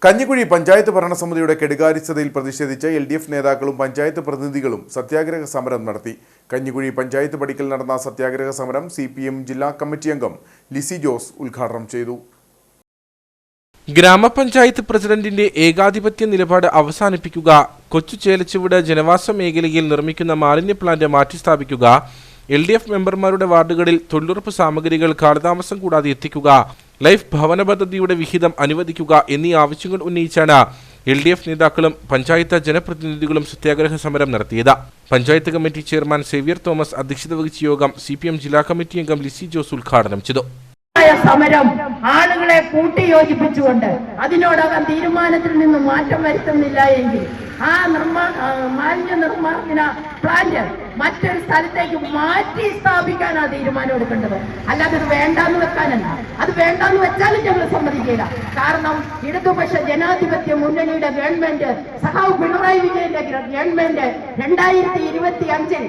കഞ്ഞിക്കുഴി പഞ്ചായത്ത് ഭരണസമിതിയുടെ കെടുകാര്യസ്ഥതയിൽ പ്രതിഷേധിച്ച് LDF നേതാക്കളും പഞ്ചായത്ത് പ്രതിനിധികളും സത്യാഗ്രഹ സമരം നടത്തി. കഞ്ഞിക്കുഴി പഞ്ചായത്ത് പടിക്കൽ നടന്ന സത്യാഗ്രഹ സമരം CPM ജില്ലാ കമ്മിറ്റി അംഗം ലിസി ജോസ് ഉദ്ഘാടനം ചെയ്തു. ഗ്രാമപഞ്ചായത്ത് പ്രസിഡന്റിന്റെ ഏകാധിപത്യ നിലപാട് അവസാനിപ്പിക്കുക, കൊച്ചു ചേലച്ചുവട് ജനവാസ മേഖലയിൽ നിർമ്മിക്കുന്ന മാലിന്യ പ്ലാന്റ് മാറ്റിസ്ഥാപിക്കുക, LDF മെമ്പർമാരുടെ വാർഡുകളിൽ തൊഴിലുറപ്പ് സാമഗ്രികൾ കാലതാമസം കൂടാതെ എത്തിക്കുക, ലൈഫ് ഭവന പദ്ധതിയുടെ വിഹിതം അനുവദിക്കുക എന്നീ ആവശ്യങ്ങൾ ഉന്നയിച്ചാണ് LDF നേതാക്കളും പഞ്ചായത്ത് ജനപ്രതിനിധികളും സത്യാഗ്രഹ സമരം നടത്തിയത്. Panchayat committee chairman Xavier Thomas അധ്യക്ഷത വഹിച്ച യോഗം CPM ജില്ലാ കമ്മിറ്റി അംഗം ലിസി ജോസ് ഉദ്ഘാടനം ചെയ്തു. സമരം ആളുകളെ കൂട്ടിയോജിപ്പിച്ചുകൊണ്ട് അതിനോടകം തീരുമാനത്തിൽ നിന്ന് മാറ്റം വരുത്തുന്നില്ല എങ്കിൽ ആ മാലിന്യ നിർമ്മാർജ്ജന പ്ലാന്റ് മറ്റൊരു സ്ഥലത്തേക്ക് മാറ്റി സ്ഥാപിക്കാനാണ് തീരുമാനം എടുക്കേണ്ടത്. അല്ലാതെ ഇത് വേണ്ടാന്ന് വെക്കാനല്ല. അത് വേണ്ടാന്ന് വെച്ചാലും ഞങ്ങൾ സമ്മതിക്കില്ല. കാരണം ഇടതുപക്ഷ ജനാധിപത്യ മുന്നണിയുടെ ഗവൺമെന്റ്, സഖാവ് പിണറായി വിജയന്റെ ഗവൺമെന്റ് 2025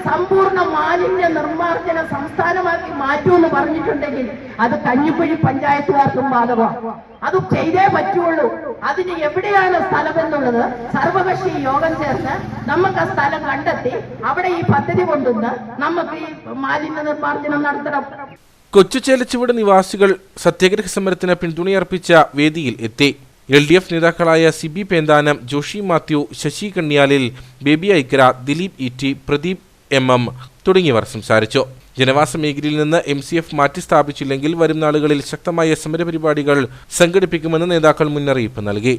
സമ്പൂർണ്ണ മാലിന്യ നിർമ്മാർജ്ജന സംസ്ഥാനമാക്കി മാറ്റുമെന്ന് പറഞ്ഞിട്ടുണ്ടെങ്കിൽ അത് കഞ്ഞിക്കുഴി പഞ്ചായത്തുകാർക്കും ബാധകമാണ്. അത് ചെയ്തേ പറ്റുള്ളൂ. അതിന് എവിടെയാണ് സ്ഥലം എന്നുള്ളത് സർവകക്ഷി യോഗം ചേർന്ന് നമുക്ക് ആ സ്ഥലം കണ്ടെത്തി അവിടെ ഈ പദ്ധതി കൊണ്ടുവന്ന് നമുക്ക് ഈ മാലിന്യ നിർമ്മാർജ്ജനം നടത്തണം. കൊച്ചു ചേലച്ചുവട് നിവാസികൾ സത്യാഗ്രഹ സമരത്തിന് പിന്തുണയർപ്പിച്ച വേദിയിൽ എത്തി. LDF നേതാക്കളായ സിബി പേന്താനം, ജോഷി മാത്യു, ശശി കണ്ണിയാലിൽ, ബേബി ഐക്ര, ദിലീപ് ET, പ്രദീപ് MM തുടങ്ങിയവർ സംസാരിച്ചു. ജനവാസ മേഖലയിൽ നിന്ന് MCF മാറ്റി സ്ഥാപിച്ചില്ലെങ്കിൽ വരും നാളുകളിൽ ശക്തമായ സമരപരിപാടികൾ സംഘടിപ്പിക്കുമെന്ന് നേതാക്കൾ മുന്നറിയിപ്പ് നൽകി.